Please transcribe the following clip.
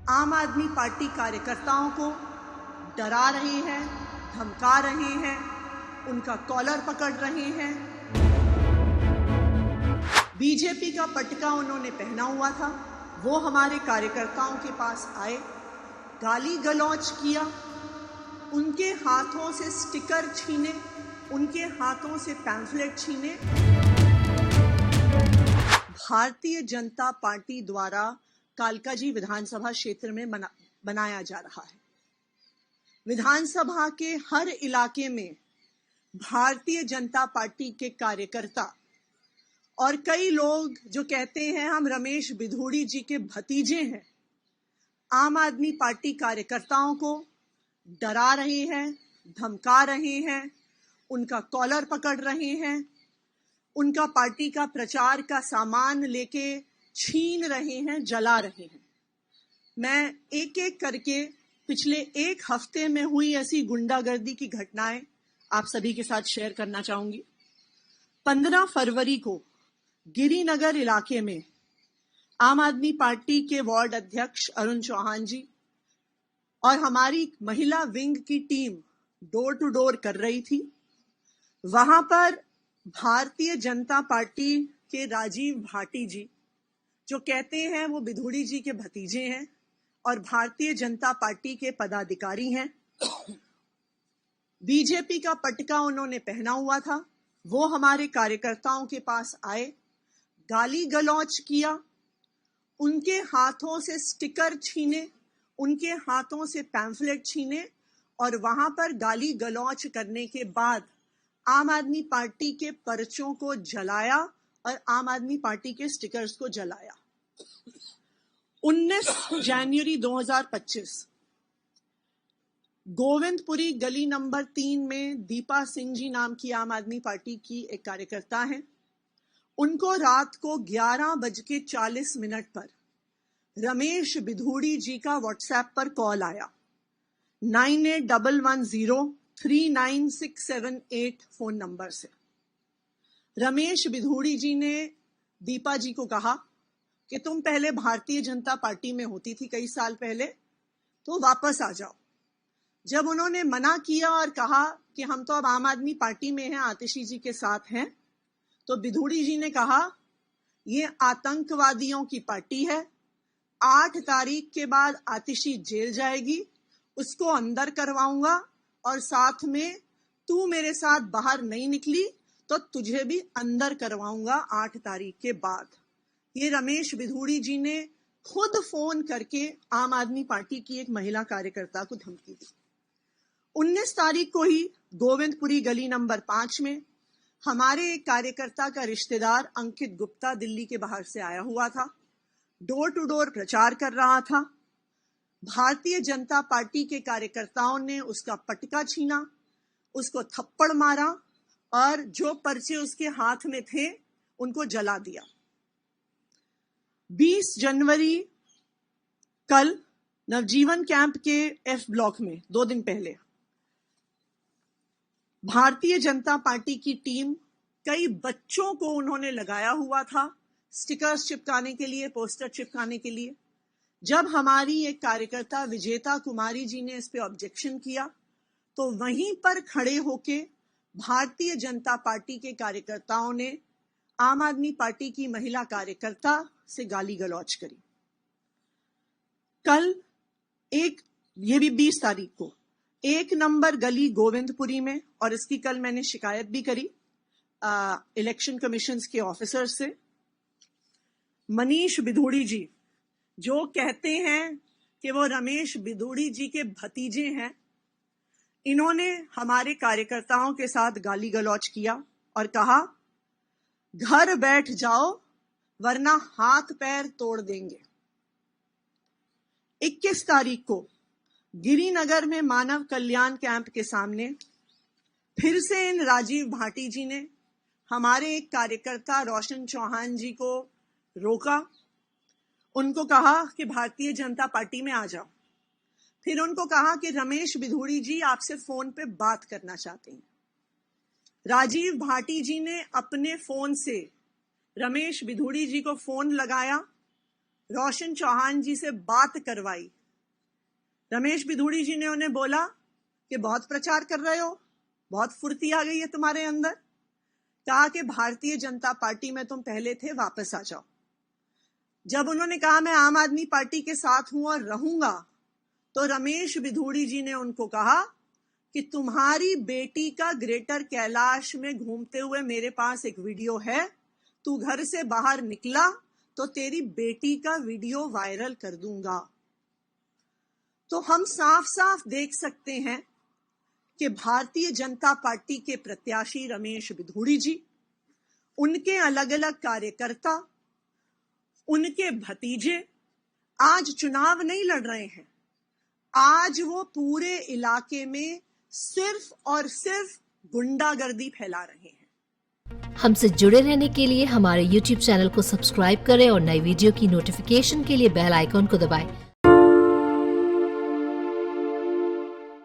आम आदमी पार्टी कार्यकर्ताओं को डरा रहे हैं, धमका रहे हैं, उनका कॉलर पकड़ रहे हैं। बीजेपी का पटका उन्होंने पहना हुआ था, वो हमारे कार्यकर्ताओं के पास आए, गाली गलौज किया, उनके हाथों से स्टिकर छीने, उनके हाथों से पैम्फलेट छीने। भारतीय जनता पार्टी द्वारा कालकाजी विधानसभा क्षेत्र में बनाया जा रहा है। विधानसभा के हर इलाके में भारतीय जनता पार्टी के कार्यकर्ता और कई लोग जो कहते हैं हम रमेश बिधूड़ी जी के भतीजे हैं, आम आदमी पार्टी कार्यकर्ताओं को डरा रहे हैं, धमका रहे हैं, उनका कॉलर पकड़ रहे हैं, उनका पार्टी का प्रचार का सामान लेके छीन रहे हैं, जला रहे हैं। मैं एक एक करके पिछले एक हफ्ते में हुई ऐसी गुंडागर्दी की घटनाएं आप सभी के साथ शेयर करना चाहूंगी। 15 फरवरी को गिरिनगर इलाके में आम आदमी पार्टी के वार्ड अध्यक्ष अरुण चौहान जी और हमारी महिला विंग की टीम डोर टू डोर कर रही थी। वहां पर भारतीय जनता पार्टी के राजीव भाटी जी, जो कहते हैं वो बिधूड़ी जी के भतीजे हैं और भारतीय जनता पार्टी के पदाधिकारी हैं, बीजेपी का पटका उन्होंने पहना हुआ था, वो हमारे कार्यकर्ताओं के पास आए, गाली गलौज किया, उनके हाथों से स्टिकर छीने, उनके हाथों से पैम्फलेट छीने और वहां पर गाली गलौज करने के बाद आम आदमी पार्टी के पर्चों को जलाया और आम आदमी पार्टी के स्टिकर्स को जलाया। 19 जनवरी 2025 गोविंदपुरी गली नंबर 3 में दीपा सिंह जी नाम की आम आदमी पार्टी की एक कार्यकर्ता हैं। उनको रात को 11:40 पर रमेश बिधूड़ी जी का व्हाट्सएप पर कॉल आया। 9811039678 फोन नंबर से रमेश बिधूड़ी जी ने दीपा जी को कहा कि तुम पहले भारतीय जनता पार्टी में होती थी कई साल पहले, तो वापस आ जाओ। जब उन्होंने मना किया और कहा कि हम तो अब आम आदमी पार्टी में हैं, आतिशी जी के साथ हैं, तो बिधूड़ी जी ने कहा ये आतंकवादियों की पार्टी है, 8 तारीख के बाद आतिशी जेल जाएगी, उसको अंदर करवाऊंगा और साथ में तू मेरे साथ बाहर नहीं निकली तो तुझे भी अंदर करवाऊंगा 8 तारीख के बाद। ये रमेश बिधूड़ी जी ने खुद फोन करके आम आदमी पार्टी की एक महिला कार्यकर्ता को धमकी दी। 19 तारीख को ही गोविंदपुरी गली नंबर 5 में हमारे एक कार्यकर्ता का रिश्तेदार अंकित गुप्ता दिल्ली के बाहर से आया हुआ था, डोर टू डोर प्रचार कर रहा था। भारतीय जनता पार्टी के कार्यकर्ताओं ने उसका पटका छीना, उसको थप्पड़ मारा और जो पर्चे उसके हाथ में थे उनको जला दिया। 20 जनवरी कल नवजीवन कैंप के एफ ब्लॉक में 2 दिन पहले भारतीय जनता पार्टी की टीम, कई बच्चों को उन्होंने लगाया हुआ था स्टिकर्स चिपकाने के लिए, पोस्टर चिपकाने के लिए। जब हमारी एक कार्यकर्ता विजेता कुमारी जी ने इस पे ऑब्जेक्शन किया तो वहीं पर खड़े होके भारतीय जनता पार्टी के कार्यकर्ताओं ने आम आदमी पार्टी की महिला कार्यकर्ता से गाली गलौज करी। कल ये भी 20 तारीख को 1 नंबर गली गोविंदपुरी में, और इसकी कल मैंने शिकायत भी करी इलेक्शन कमीशन के ऑफिसर से, मनीष बिधूड़ी जी जो कहते हैं कि वो रमेश बिधूड़ी जी के भतीजे हैं, इन्होंने हमारे कार्यकर्ताओं के साथ गाली गलौज किया और कहा घर बैठ जाओ वरना हाथ पैर तोड़ देंगे। 21 तारीख को गिरिनगर में मानव कल्याण कैंप के सामने फिर से इन राजीव भाटी जी ने हमारे एक कार्यकर्ता रोशन चौहान जी को रोका, उनको कहा कि भारतीय जनता पार्टी में आ जाओ। फिर उनको कहा कि रमेश बिधूड़ी जी आपसे फोन पे बात करना चाहते हैं। राजीव भाटी जी ने अपने फोन से रमेश बिधूड़ी जी को फोन लगाया, रोशन चौहान जी से बात करवाई रमेश बिधूड़ी जी ने उन्हें बोला कि बहुत प्रचार कर रहे हो, बहुत फुर्ती आ गई है तुम्हारे अंदर। कहा कि भारतीय जनता पार्टी में तुम पहले थे, वापस आ जाओ। जब उन्होंने कहा मैं आम आदमी पार्टी के साथ हूं और रहूंगा, तो रमेश बिधूड़ी जी ने उनको कहा कि तुम्हारी बेटी का ग्रेटर कैलाश में घूमते हुए मेरे पास एक वीडियो है, तू घर से बाहर निकला तो तेरी बेटी का वीडियो वायरल कर दूंगा। तो हम साफ साफ देख सकते हैं कि भारतीय जनता पार्टी के प्रत्याशी रमेश बिधूड़ी जी, उनके अलग अलग कार्यकर्ता, उनके भतीजे आज चुनाव नहीं लड़ रहे हैं। आज वो पूरे इलाके में सिर्फ और सिर्फ गुंडागर्दी फैला रहे हैं। हमसे जुड़े रहने के लिए हमारे YouTube चैनल को सब्सक्राइब करें और नई वीडियो की नोटिफिकेशन के लिए बेल आइकॉन को दबाएं।